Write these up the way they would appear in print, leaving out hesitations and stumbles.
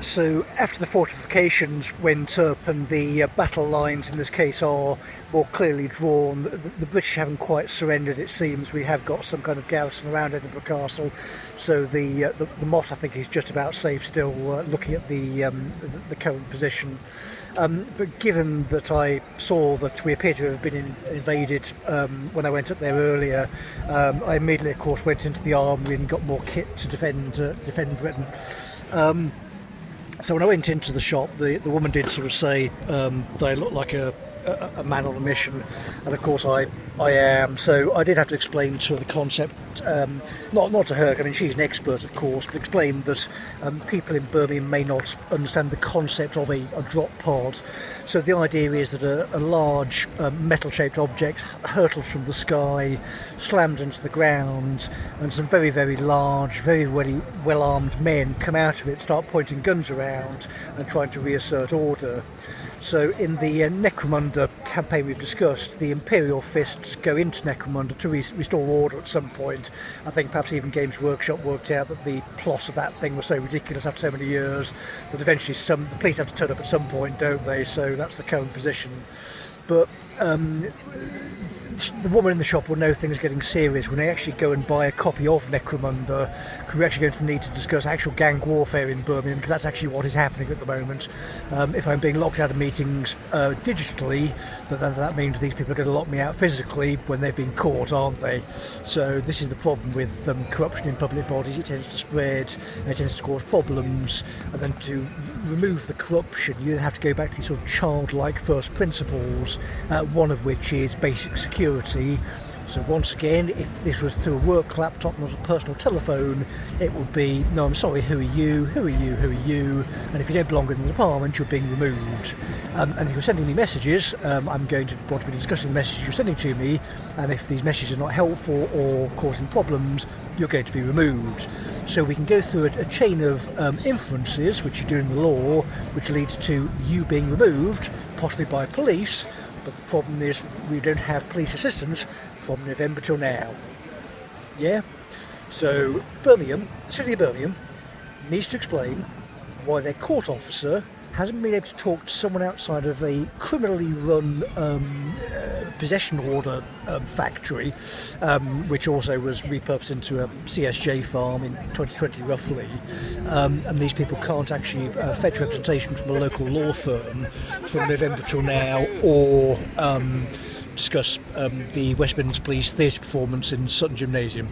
So after the fortifications went up and the battle lines in this case are more clearly drawn, the British haven't quite surrendered, it seems. We have got some kind of garrison around Edinburgh Castle, so the Motte I think is just about safe still, looking at the current position. But given that I saw that we appear to have been invaded when I went up there earlier, I immediately of course went into the armoury and got more kit to defend Britain. So when I went into the shop, the woman did sort of say that I looked like a man on a mission, and of course I am. So I did have to explain to her the concept, not to her, I mean she's an expert of course, but explain that people in Birmingham may not understand the concept of a drop pod. So the idea is that a large metal-shaped object hurtles from the sky, slams into the ground, and some very, very large, very well-armed men come out of it, start pointing guns around and trying to reassert order. So in the Necromunda campaign we've discussed, the Imperial Fists go into Necromunda to restore order at some point. I think perhaps even Games Workshop worked out that the plot of that thing was so ridiculous after so many years that eventually the police have to turn up at some point, don't they? So that's the current position. But the woman in the shop will know things are getting serious when they actually go and buy a copy of Necromunda, because we're actually going to need to discuss actual gang warfare in Birmingham, because that's actually what is happening at the moment. If I'm being locked out of meetings digitally, then that means these people are going to lock me out physically when they've been caught, aren't they? So this is the problem with corruption in public bodies. It tends to spread, it tends to cause problems, and then to remove the corruption you then have to go back to these sort of childlike first principles, one of which is basic security. So once again, if this was through a work laptop, not a personal telephone, it would be, no, I'm sorry, who are you, who are you, who are you, and if you don't belong in the department, you're being removed. And if you're sending me messages, I'm going to want to be discussing the messages you're sending to me, and if these messages are not helpful or causing problems, you're going to be removed. So we can go through a chain of inferences, which you do in the law, which leads to you being removed, possibly by police. But the problem is we don't have police assistance from November till now. Yeah? So Birmingham, the city of Birmingham, needs to explain why their court officer hasn't been able to talk to someone outside of a criminally run possession order factory, which also was repurposed into a CSJ farm in 2020 roughly, and these people can't actually fetch representation from a local law firm from November till now, or discuss the West Midlands Police theatre performance in Sutton Gymnasium.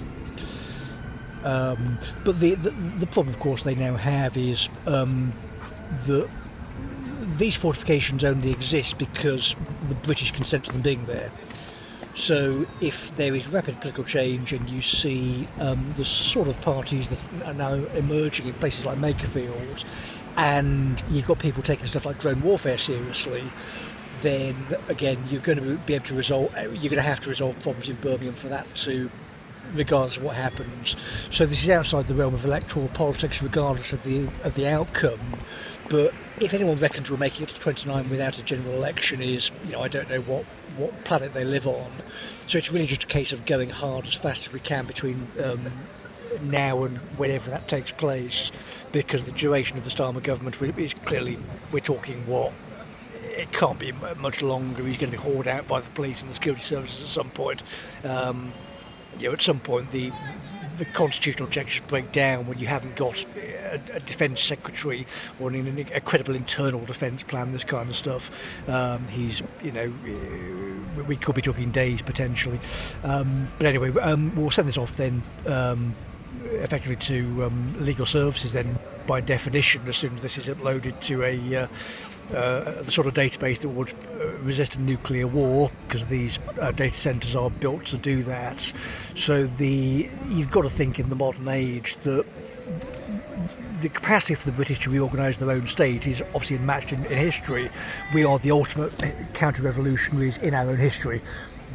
But the problem of course they now have is that these fortifications only exist because the British consent to them being there. So if there is rapid political change and you see the sort of parties that are now emerging in places like Makerfield, and you've got people taking stuff like drone warfare seriously, then again you're going to be able to have to resolve problems in Birmingham for that to, regardless of what happens. So this is outside the realm of electoral politics regardless of the outcome. But if anyone reckons we're making it to 29 without a general election, I don't know what planet they live on. So it's really just a case of going hard as fast as we can between now and whenever that takes place, because the duration of the Starmer government is clearly, we're talking it can't be much longer. He's going to be hauled out by the police and the security services at some point. At some point the constitutional checks just break down when you haven't got a defence secretary or a credible internal defence plan, this kind of stuff. We could be talking days potentially. But anyway, we'll send this off then effectively to legal services then, by definition, as soon as this is uploaded to the sort of database that would resist a nuclear war, because these data centres are built to do that. So you've got to think in the modern age that the capacity for the British to reorganise their own state is obviously unmatched in history. We are the ultimate counter-revolutionaries in our own history.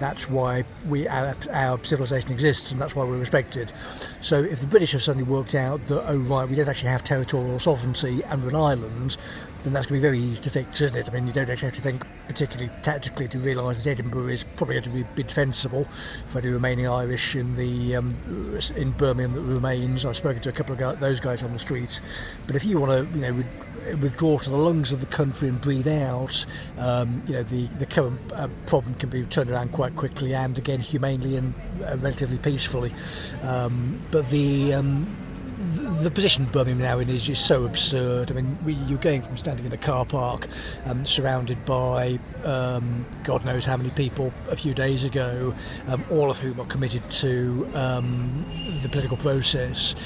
That's why our civilization exists, and that's why we're respected. So if the British have suddenly worked out that, oh right, we don't actually have territorial sovereignty and we're an island, then that's going to be very easy to fix, isn't it? I mean, you don't actually have to think particularly tactically to realise that Edinburgh is probably going to be defensible for any remaining Irish in in Birmingham that remains. I've spoken to a couple of those guys on the streets. But if you want to, withdraw to the lungs of the country and breathe out, the current problem can be turned around quite quickly and again humanely and relatively peacefully. But the position Birmingham now in is just so absurd. I mean, you're going from standing in a car park surrounded by God knows how many people a few days ago, all of whom are committed to the political process.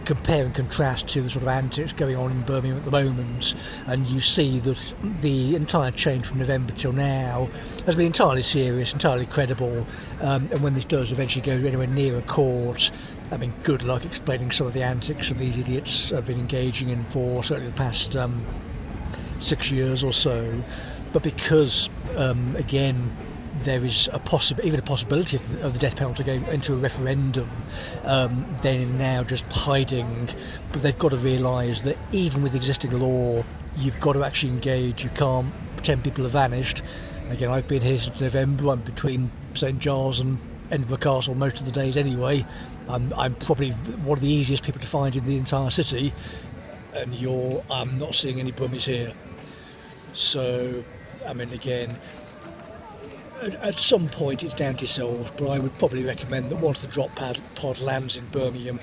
Compare and contrast to the sort of antics going on in Birmingham at the moment, and you see that the entire change from November till now has been entirely serious, entirely credible, and when this does eventually go anywhere near a court, I mean, good luck explaining some of the antics of these idiots have been engaging in for certainly the past 6 years or so. But because, again, there is even a possibility of the death penalty going into a referendum, they're now just hiding. But they've got to realise that even with existing law, you've got to actually engage. You can't pretend people have vanished. Again, I've been here since November. I'm between St Giles and Edinburgh Castle most of the days anyway. I'm probably one of the easiest people to find in the entire city, and I'm not seeing any Brummies here. So, I mean, again, at some point it's down to yourself, but I would probably recommend that once the drop pod lands in Birmingham,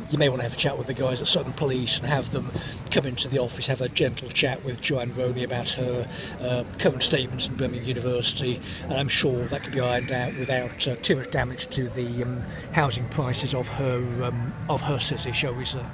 you may want to have a chat with the guys at Sutton Police and have them come into the office, have a gentle chat with Joanne Roney about her current statements in Birmingham University, and I'm sure that could be ironed out without too much damage to the housing prices of her city, shall we say.